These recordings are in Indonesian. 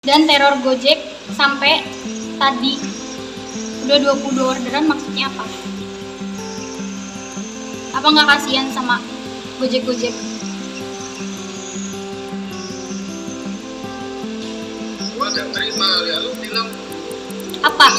Dan teror Gojek sampai tadi udah 22 orderan, maksudnya apa? Apa nggak kasihan sama Gojek-Gojek? Gua nggak terima, ya lu bilang Apa?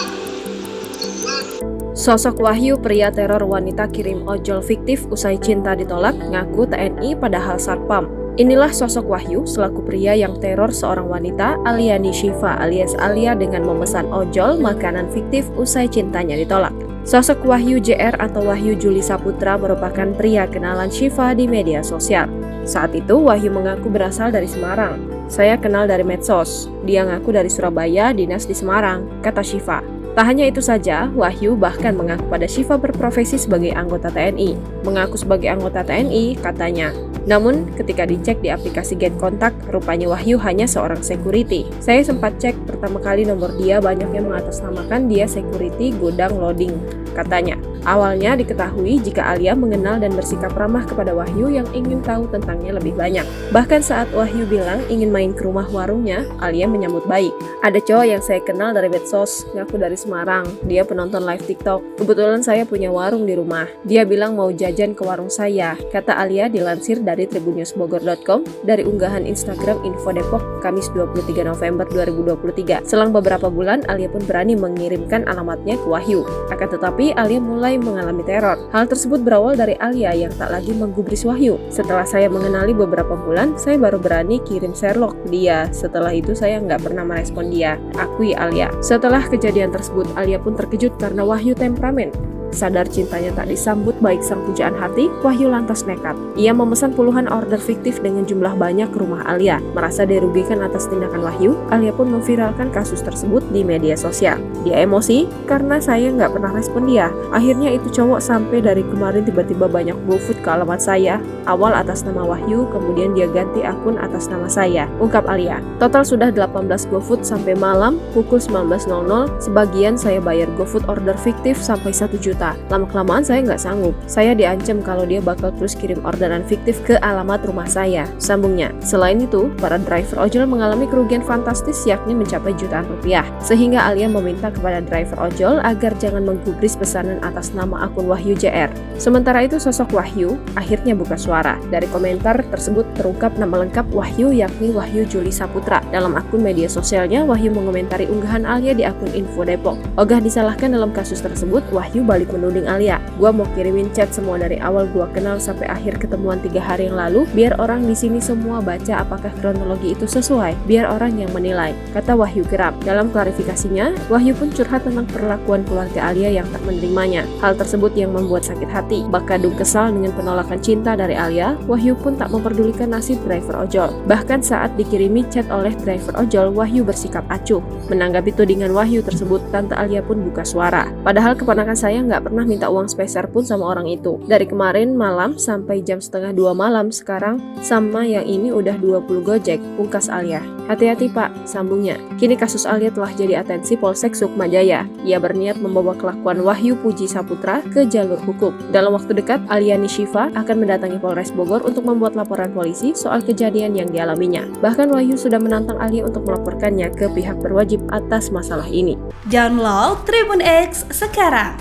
Sosok Wahyu, pria teror wanita kirim ojol fiktif usai cinta ditolak, ngaku TNI padahal satpam. Inilah sosok Wahyu selaku pria yang teror seorang wanita Aliani Shiva alias Alia dengan memesan ojol makanan fiktif usai cintanya ditolak. Sosok Wahyu JR atau Wahyu Juli Saputra merupakan pria kenalan Shiva di media sosial. Saat itu Wahyu mengaku berasal dari Semarang. "Saya kenal dari medsos. Dia ngaku dari Surabaya, dinas di Semarang," kata Shiva. Tak hanya itu saja, Wahyu bahkan mengaku pada Shiva berprofesi sebagai anggota TNI. Mengaku sebagai anggota TNI, katanya. Namun, ketika dicek di aplikasi Get Kontak, rupanya Wahyu hanya seorang security. "Saya sempat cek pertama kali nomor dia banyak yang mengatasnamakan dia security gudang loading," katanya. Awalnya diketahui jika Alia mengenal dan bersikap ramah kepada Wahyu yang ingin tahu tentangnya lebih banyak. Bahkan saat Wahyu bilang ingin main ke rumah warungnya, Alia menyambut baik. "Ada cowok yang saya kenal dari medsos, ngaku dari Semarang. Dia penonton live TikTok. Kebetulan saya punya warung di rumah. Dia bilang mau jajan ke warung saya," kata Alia dilansir dari tribunnewsbogor.com dari unggahan Instagram Info Depok Kamis 23 November 2023. Selang beberapa bulan, Alia pun berani mengirimkan alamatnya ke Wahyu. Akan tetapi, Alia mulai mengalami teror. Hal tersebut berawal dari Alia yang tak lagi menggubris Wahyu. "Setelah saya mengenali beberapa bulan, saya baru berani kirim Sherlock ke dia. Setelah itu saya nggak pernah merespon dia," akui Alia. Setelah kejadian tersebut, Alia pun terkejut karena Wahyu temperamen. Sadar cintanya tak disambut baik sang pujaan hati, Wahyu lantas nekat. Ia memesan puluhan order fiktif dengan jumlah banyak ke rumah Alia. Merasa dirugikan atas tindakan Wahyu, Alia pun memviralkan kasus tersebut di media sosial. "Dia emosi karena saya nggak pernah respon dia. Akhirnya itu cowok sampai dari kemarin tiba-tiba banyak GoFood ke alamat saya. Awal atas nama Wahyu, kemudian dia ganti akun atas nama saya," ungkap Alia. "Total sudah 18 GoFood sampai malam pukul 19.00. Sebagian saya bayar GoFood order fiktif sampai 1 juta. Lama-kelamaan saya nggak sanggup. Saya diancam kalau dia bakal terus kirim orderan fiktif ke alamat rumah saya," sambungnya. Selain itu, para driver ojol mengalami kerugian fantastis yakni mencapai jutaan rupiah. Sehingga Alia meminta kepada driver ojol agar jangan menggubris pesanan atas nama akun Wahyu JR. Sementara itu, sosok Wahyu akhirnya buka suara. Dari komentar tersebut terungkap nama lengkap Wahyu yakni Wahyu Juli Saputra. Dalam akun media sosialnya, Wahyu mengomentari unggahan Alia di akun Info Depok. Ogah disalahkan dalam kasus tersebut, Wahyu balik menuding Alia. "Gua mau kirimin chat semua dari awal gua kenal sampai akhir ketemuan 3 hari yang lalu, biar orang di sini semua baca apakah kronologi itu sesuai, biar orang yang menilai," kata Wahyu geram. Dalam klarifikasinya, Wahyu pun curhat tentang perlakuan keluarga Alia yang tak menerimanya. Hal tersebut yang membuat sakit hati. Bakadung kesal dengan penolakan cinta dari Alia, Wahyu pun tak memperdulikan nasib driver ojol. Bahkan saat dikirimi chat oleh driver ojol, Wahyu bersikap acuh. Menanggapi tudingan Wahyu tersebut, Tante Alia pun buka suara. "Padahal keponakan saya nggak pernah minta uang sepeser pun sama orang itu. Dari kemarin malam sampai jam 1:30 malam, sekarang sama yang ini udah 20 Gojek," pungkas Alia. "Hati-hati Pak," sambungnya. Kini kasus Alia telah jadi atensi Polsek Sukma Jaya. Ia berniat membawa kelakuan Wahyu Puji Saputra ke jalur hukum. Dalam waktu dekat, Aliani Shiva akan mendatangi Polres Bogor untuk membuat laporan polisi soal kejadian yang dialaminya. Bahkan Wahyu sudah menantang Alia untuk melaporkannya ke pihak berwajib atas masalah ini. Download Tribun X sekarang.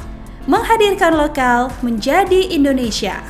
Menghadirkan lokal menjadi Indonesia.